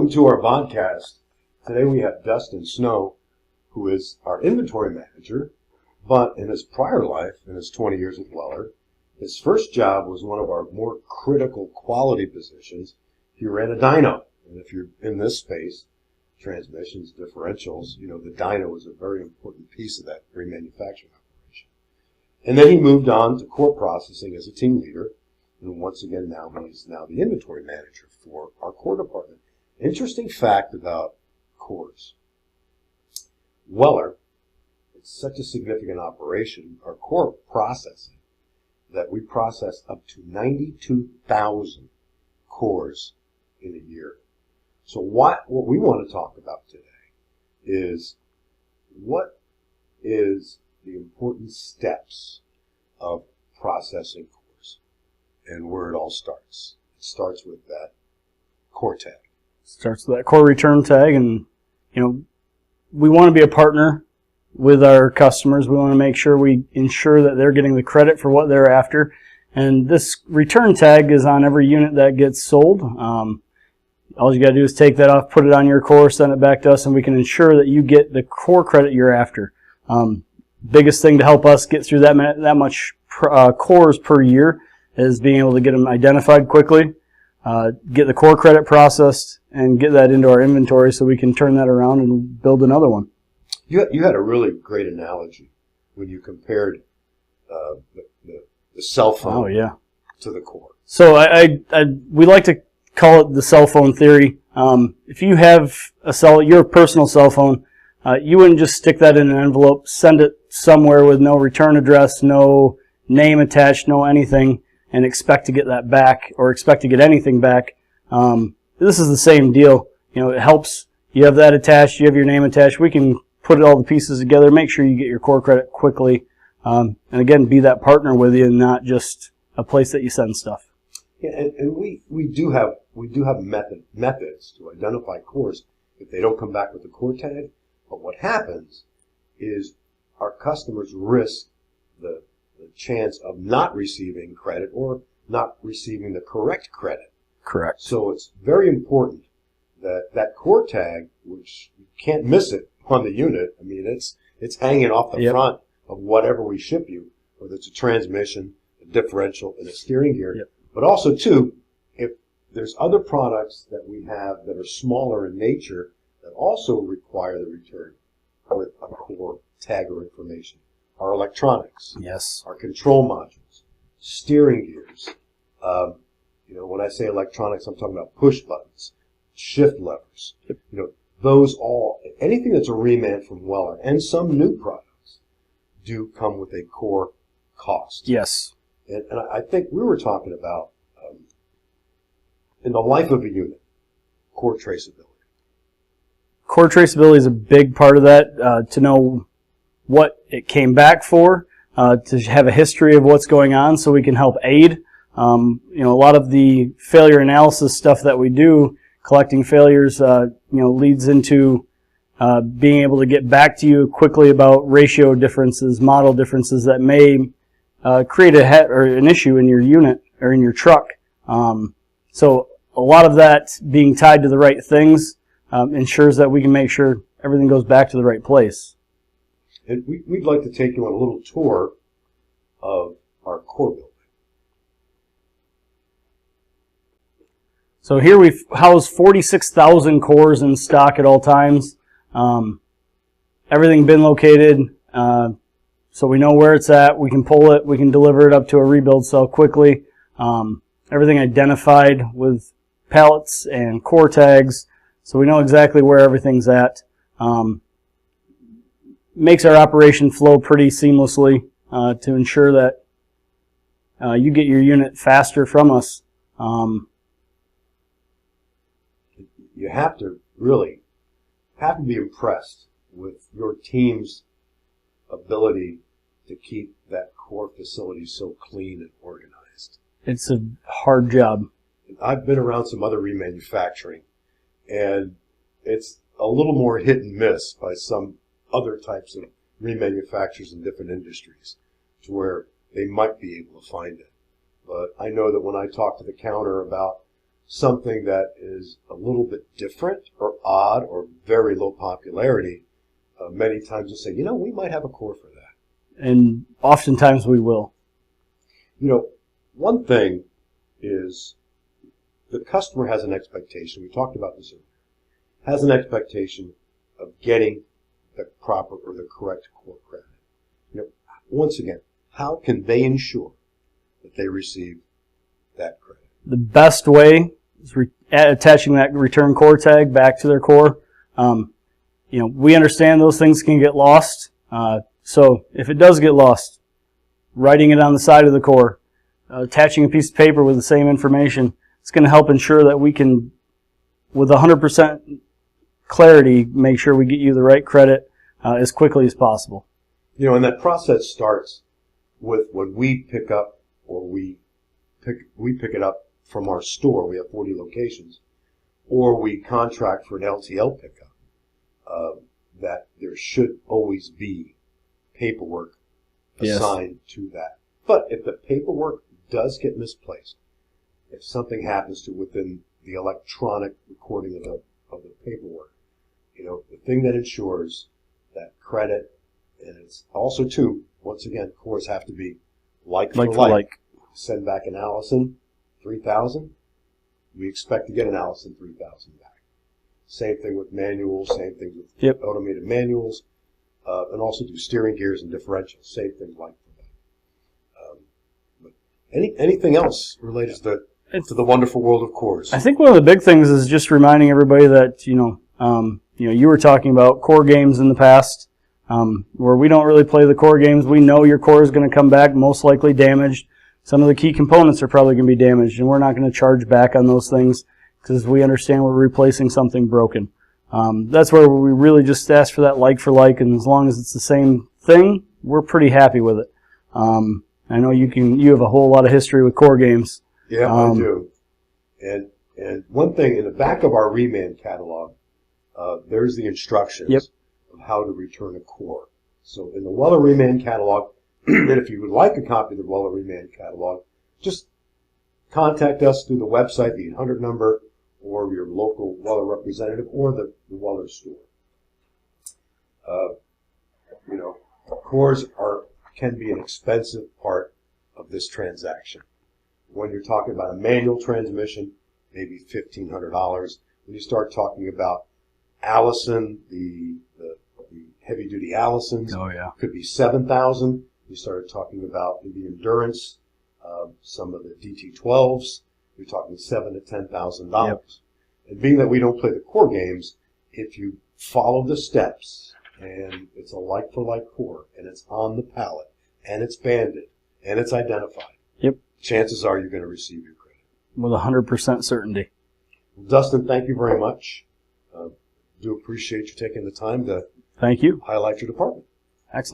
Welcome to our podcast. Today we have Dustin Snow, who is our inventory manager, but in his prior life, in his 20 years with Weller, his first job was one of our more critical quality positions. He ran a dyno, and if you're in this space, transmissions, differentials, the dyno is a very important piece of that remanufacturing operation. And then he moved on to core processing as a team leader, and once again now he's now the inventory manager for our core department. Interesting fact about cores. Weller, it's such a significant operation, our core processing, that we process up to 92,000 cores in a year. So what we want to talk about today is what is the important steps of processing cores and where it all starts. It starts with that core tag. Starts with that core return tag, and we want to be a partner with our customers. We want to make sure we ensure that they're getting the credit for what they're after. And this return tag is on every unit that gets sold. All you got to do is take that off, put it on your core, send it back to us, and we can ensure that you get the core credit you're after. Biggest thing to help us get through that much cores per year is being able to get them identified quickly, get the core credit processed, and get that into our inventory so we can turn that around and build another one. You had a really great analogy when you compared the cell phone to the core. So we like to call it the cell phone theory. If you have your personal cell phone, you wouldn't just stick that in an envelope, send it somewhere with no return address, no name attached, no anything, and expect to get that back or expect to get anything back. This is the same deal. It helps. You have that attached, you have your name attached. We can put all the pieces together, make sure you get your core credit quickly, and again, be that partner with you and not just a place that you send stuff. Yeah, and we do have methods to identify cores if they don't come back with the core tag. But what happens is our customers risk the chance of not receiving credit or not receiving the correct credit. Correct. So it's very important that core tag, which you can't miss it on the unit. I mean, it's hanging off the front of whatever we ship you, whether it's a transmission, a differential, and a steering gear. Yep. But also, too, if there's other products that we have that are smaller in nature that also require the return with a core tag or information. Our electronics. Yes. Our control modules, steering gears. When I say electronics, I'm talking about push buttons, shift levers. Those anything that's a reman from Weller and some new products do come with a core cost. Yes. And I think we were talking about, in the life of a unit, core traceability. Core traceability is a big part of that, to know what it came back for, to have a history of what's going on so we can help aid. A lot of the failure analysis stuff that we do, collecting failures, leads into being able to get back to you quickly about ratio differences, model differences that may create an issue in your unit or in your truck. So a lot of that being tied to the right things ensures that we can make sure everything goes back to the right place. And we'd like to take you on a little tour of our core building. So here we house 46,000 cores in stock at all times. Everything bin located, so we know where it's at. We can pull it. We can deliver it up to a rebuild cell quickly. Everything identified with pallets and core tags, so we know exactly where everything's at. Makes our operation flow pretty seamlessly to ensure that you get your unit faster from us. You have to be impressed with your team's ability to keep that core facility so clean and organized. It's a hard job. I've been around some other remanufacturing, and it's a little more hit and miss by some other types of remanufacturers in different industries to where they might be able to find it. But I know that when I talk to the counter about something that is a little bit different or odd or very low popularity, many times they'll say, we might have a core for that. And oftentimes we will. One thing is the customer has an expectation. We talked about this earlier. Has an expectation of getting the proper or the correct core credit. Once again, how can they ensure that they receive that credit? The best way is attaching that return core tag back to their core. We understand those things can get lost. So if it does get lost, writing it on the side of the core, attaching a piece of paper with the same information, it's going to help ensure that we can, with 100% clarity, make sure we get you the right credit as quickly as possible. And that process starts with when we pick up, or we pick it up from our store. We have 40 locations, or we contract for an LTL pickup. That there should always be paperwork assigned to that. But if the paperwork does get misplaced, if something happens to within the electronic recording of the paperwork, the thing that ensures that credit, and it's also too, once again, cores have to be like for like. Send back an Allison 3000, we expect to get an Allison 3000 back. Same thing with manuals, same thing with automated manuals, and also do steering gears and differentials, same thing like that. But anything else related to the wonderful world of cores? I think one of the big things is just reminding everybody that, you were talking about core games in the past, where we don't really play the core games. We know your core is going to come back most likely damaged. Some of the key components are probably going to be damaged, and we're not going to charge back on those things because we understand we're replacing something broken. That's where we really just ask for that like for like, and as long as it's the same thing, we're pretty happy with it. I know you have a whole lot of history with core games. Yeah, I do. And one thing, in the back of our Reman catalog, there's the instructions of how to return a core. So in the Weller Reman catalog, and if you would like a copy of the Weller Reman catalog, just contact us through the website, the 800 number, or your local Weller representative, or the Weller store. Cores can be an expensive part of this transaction. When you're talking about a manual transmission, maybe $1,500. When you start talking about Allison, the heavy-duty Allisons, could be $7,000. You started talking about the Endurance, some of the DT12s. You're talking $7,000 to $10,000. Yep. And being that we don't play the core games, if you follow the steps and it's a like-for-like core and it's on the pallet and it's banded and it's identified, chances are you're going to receive your credit. With 100% certainty. Well, Dustin, thank you very much. Do appreciate you taking the time to highlight your department. Excellent.